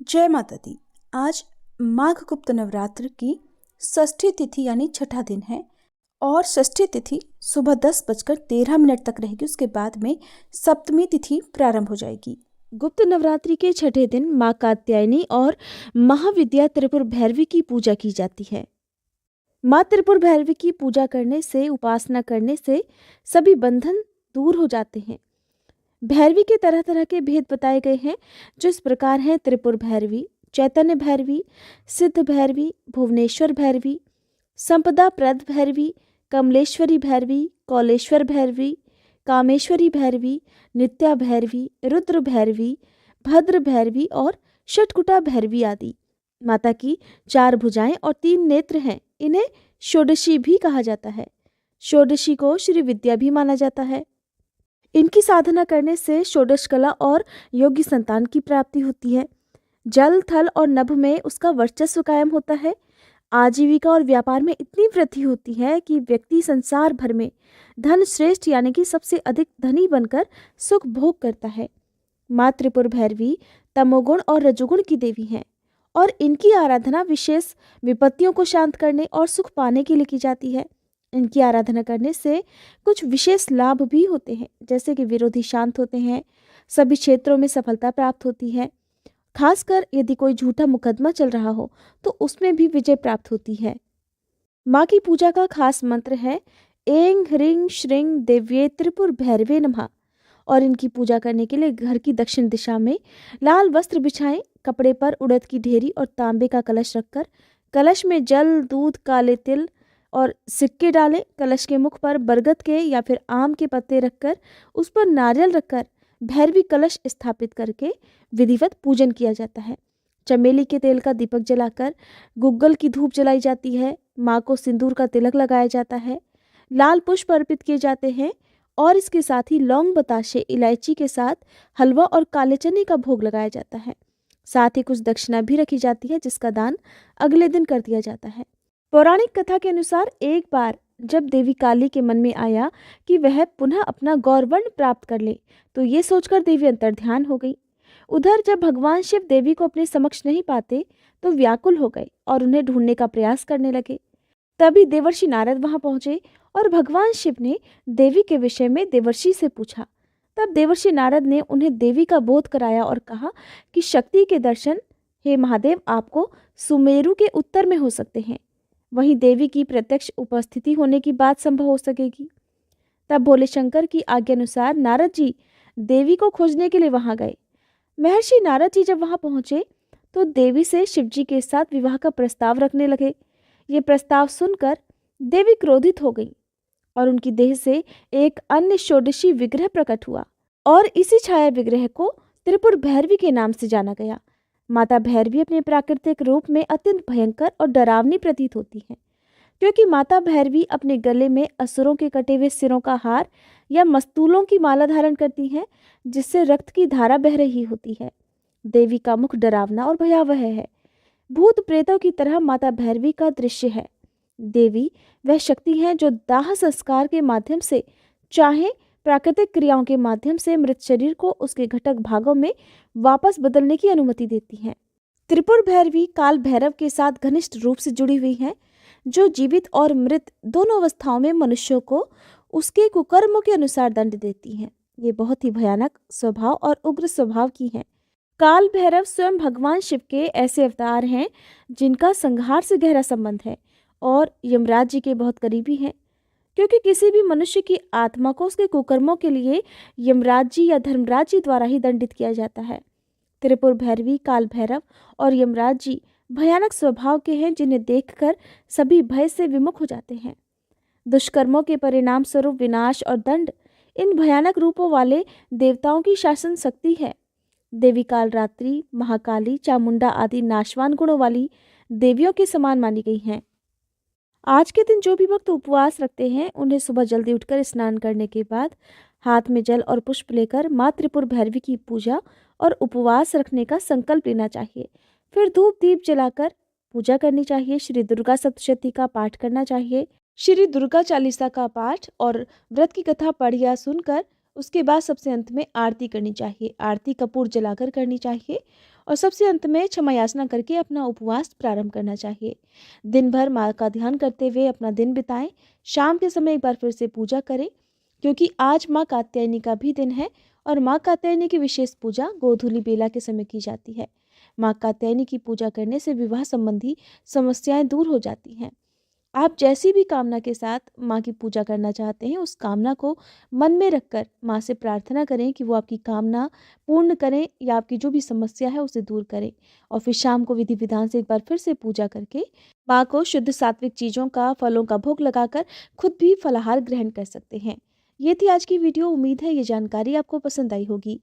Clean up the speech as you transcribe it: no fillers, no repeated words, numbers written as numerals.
जय माता दी। आज माघ गुप्त नवरात्र की षष्ठी तिथि यानी छठा दिन है और षष्ठी तिथि सुबह 10:13 तक रहेगी। उसके बाद में सप्तमी तिथि प्रारंभ हो जाएगी। गुप्त नवरात्रि के छठे दिन मां कात्यायनी और महाविद्या त्रिपुर भैरवी की पूजा की जाती है। मां त्रिपुर भैरवी की पूजा करने से, उपासना करने से सभी बंधन दूर हो जाते हैं। भैरवी के तरह तरह के भेद बताए गए हैं, जो इस प्रकार हैं: त्रिपुर भैरवी, चैतन्य भैरवी, सिद्ध भैरवी, भुवनेश्वर भैरवी, संपदा प्रद भैरवी, कमलेश्वरी भैरवी, कौलेश्वर भैरवी, कामेश्वरी भैरवी, नित्या भैरवी, रुद्र भैरवी, भद्र भैरवी और षटकुटा भैरवी आदि। माता की 4 भुजाएं और 3 नेत्र हैं। इन्हें षोडशी भी कहा जाता है। षोडशी को श्री विद्या भी माना जाता है। इनकी साधना करने से षोडश कला और योग्य संतान की प्राप्ति होती है। जल, थल और नभ में उसका वर्चस्व कायम होता है। आजीविका और व्यापार में इतनी वृद्धि होती है कि व्यक्ति संसार भर में धन श्रेष्ठ यानी कि सबसे अधिक धनी बनकर सुख भोग करता है। माँ त्रिपुर भैरवी तमोगुण और रजोगुण की देवी हैं और इनकी आराधना विशेष विपत्तियों को शांत करने और सुख पाने के लिए की जाती है। इनकी आराधना करने से कुछ विशेष लाभ भी होते हैं, जैसे कि विरोधी शांत होते हैं, सभी क्षेत्रों में सफलता प्राप्त होती है, खासकर यदि कोई झूठा मुकदमा चल रहा हो तो उसमें भी विजय प्राप्त होती है। माँ की पूजा का खास मंत्र है ऐं ह्रीं श्रीं देव्ये त्रिपुर भैरवे नमः। और इनकी पूजा करने के लिए घर की दक्षिण दिशा में लाल वस्त्र बिछाएं, कपड़े पर उड़द की ढेरी और तांबे का कलश रखकर कलश में जल, दूध, काले तिल और सिक्के डालें। कलश के मुख पर बरगद के या फिर आम के पत्ते रखकर उस पर नारियल रखकर भैरवी कलश स्थापित करके विधिवत पूजन किया जाता है। चमेली के तेल का दीपक जलाकर गुग्गल की धूप जलाई जाती है। माँ को सिंदूर का तिलक लगाया जाता है। लाल पुष्प अर्पित किए जाते हैं और इसके साथ ही लौंग, बताशे, इलायची के साथ हलवा और काले चने का भोग लगाया जाता है। साथ ही कुछ दक्षिणा भी रखी जाती है, जिसका दान अगले दिन कर दिया जाता है। पौराणिक कथा के अनुसार एक बार जब देवी काली के मन में आया कि वह पुनः अपना गौरवर्ण प्राप्त कर ले, तो ये सोचकर देवी अंतर्ध्यान हो गई। उधर जब भगवान शिव देवी को अपने समक्ष नहीं पाते तो व्याकुल हो गए और उन्हें ढूंढने का प्रयास करने लगे। तभी देवर्षि नारद वहां पहुंचे और भगवान शिव ने देवी के विषय में देवर्षि से पूछा। तब देवर्षि नारद ने उन्हें देवी का बोध कराया और कहा कि शक्ति के दर्शन, हे महादेव, आपको सुमेरु के उत्तर में हो सकते हैं। वहीं देवी की प्रत्यक्ष उपस्थिति होने की बात संभव हो सकेगी। तब भोले शंकर की आज्ञा अनुसार नारद जी देवी को खोजने के लिए वहां गए। महर्षि नारद जी जब वहां पहुंचे तो देवी से शिवजी के साथ विवाह का प्रस्ताव रखने लगे। ये प्रस्ताव सुनकर देवी क्रोधित हो गई और उनकी देह से एक अन्य षोडशी विग्रह प्रकट हुआ और इसी छाया विग्रह को त्रिपुर भैरवी के नाम से जाना गया। माता भैरवी अपने प्राकृतिक रूप में अत्यंत भयंकर और डरावनी प्रतीत होती है, क्योंकि माता भैरवी अपने गले में असुरों के कटे हुए सिरों का हार या मस्तूलों की माला धारण करती हैं, जिससे रक्त की धारा बह रही होती है। देवी का मुख डरावना और भयावह है। भूत प्रेतों की तरह माता भैरवी का दृश्य है। देवी वह शक्ति है जो दाह संस्कार के माध्यम से, चाहे प्राकृतिक क्रियाओं के माध्यम से, मृत शरीर को उसके घटक भागों में वापस बदलने की अनुमति देती है। त्रिपुर भैरवी काल भैरव के साथ घनिष्ठ रूप से जुड़ी हुई है, जो जीवित और मृत दोनों अवस्थाओं में मनुष्यों को उसके कुकर्मों के अनुसार दंड देती हैं। ये बहुत ही भयानक स्वभाव और उग्र स्वभाव की हैं। काल भैरव स्वयं भगवान शिव के ऐसे अवतार हैं जिनका संहार से गहरा संबंध है और यमराज जी के बहुत करीबी हैं, क्योंकि किसी भी मनुष्य की आत्मा को उसके कुकर्मों के लिए यमराज जी या धर्मराज जी द्वारा ही दंडित किया जाता है। त्रिपुर भैरवी, काल भैरव और यमराज जी भयानक स्वभाव के हैं, जिन्हें देखकर सभी भय से विमुख हो जाते हैं। दुष्कर्मों के परिणाम स्वरूप विनाश और दंड इन भयानक रूपों वाले देवताओं की शासन शक्ति है। देवी कालरात्रि, महाकाली, चामुंडा आदि नाशवान गुणों वाली देवियों के समान मानी गई हैं। आज के दिन जो भी भक्त उपवास रखते हैं, उन्हें सुबह जल्दी उठकर स्नान करने के बाद हाथ में जल और पुष्प लेकर माँ त्रिपुर भैरवी की पूजा और उपवास रखने का संकल्प लेना चाहिए। फिर धूप दीप जलाकर पूजा करनी चाहिए। श्री दुर्गा सप्तशती का पाठ करना चाहिए। श्री दुर्गा चालीसा का पाठ और व्रत की कथा पढ़ या सुनकर उसके बाद सबसे अंत में आरती करनी चाहिए। आरती कपूर जलाकर करनी चाहिए और सबसे अंत में क्षमा याचना करके अपना उपवास प्रारंभ करना चाहिए। दिन भर माँ का ध्यान करते हुए अपना दिन बिताएं। शाम के समय एक बार फिर से पूजा करें, क्योंकि आज माँ कात्यायनी का भी दिन है और माँ कात्यायनी की विशेष पूजा गोधूली बेला के समय की जाती है। माँ कात्यायनी की पूजा करने से विवाह संबंधी समस्याएं दूर हो जाती हैं। आप जैसी भी कामना के साथ माँ की पूजा करना चाहते हैं, उस कामना को मन में रखकर माँ से प्रार्थना करें कि वो आपकी कामना पूर्ण करें या आपकी जो भी समस्या है उसे दूर करें। और फिर शाम को विधि विधान से एक बार फिर से पूजा करके माँ को शुद्ध सात्विक चीज़ों का, फलों का भोग लगाकर खुद भी फलाहार ग्रहण कर सकते हैं। ये थी आज की वीडियो। उम्मीद है ये जानकारी आपको पसंद आई होगी।